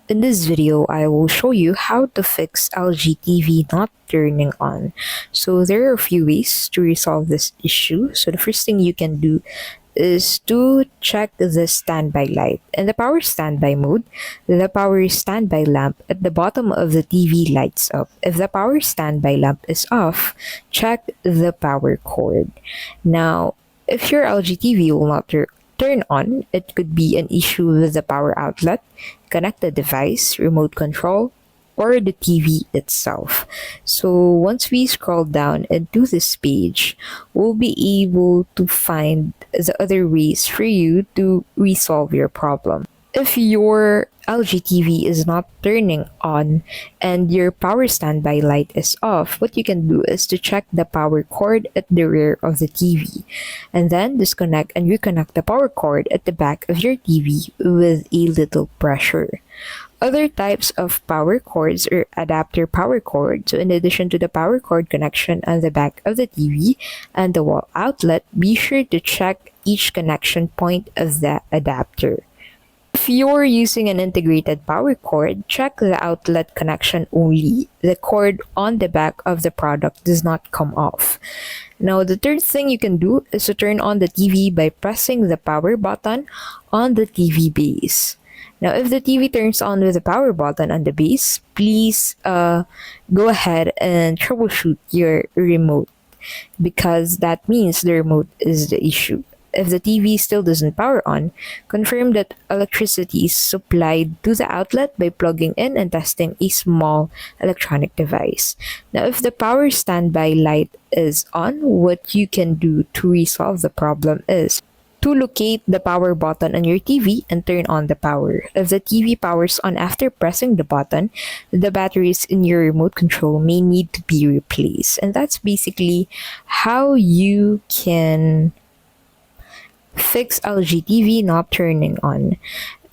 In this video, I will show you how to fix LG TV not turning on. So there are a few ways to resolve this issue. So the first thing you can do is to check the standby light. In the power standby mode, the power standby lamp at the bottom of the TV lights up. If the power standby lamp is off, check the power cord. Now, if your LG TV will not turn on, it could be an issue with the power outlet, connected device, remote control, or the TV itself. So once we scroll down into this page, we'll be able to find the other ways for you to resolve your problem. If your LG TV is not turning on and your power standby light is off, what you can do is to check the power cord at the rear of the TV and then disconnect and reconnect the power cord at the back of your TV with a little pressure. Other types of power cords are adapter power cord. So in addition to the power cord connection on the back of the TV and the wall outlet, be sure to check each connection point of the adapter. If you're using an integrated power cord, check the outlet connection only. The cord on the back of the product does not come off. Now, the third thing you can do is to turn on the TV by pressing the power button on the TV base. Now, if the TV turns on with the power button on the base, please go ahead and troubleshoot your remote because that means the remote is the issue. If the TV still doesn't power on, confirm that electricity is supplied to the outlet by plugging in and testing a small electronic device. Now, if the power standby light is on, what you can do to resolve the problem is to locate the power button on your TV and turn on the power. If the TV powers on after pressing the button, the batteries in your remote control may need to be replaced. And that's basically how you can fix LG TV not turning on.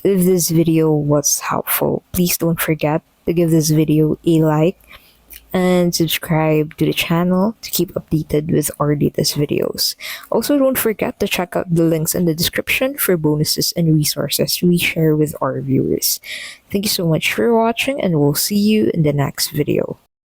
If this video was helpful, please don't forget to give this video a like and subscribe to the channel to keep updated with our latest videos. Also, don't forget to check out the links in the description for bonuses and resources we share with our viewers. Thank you so much for watching, and we'll see you in the next video.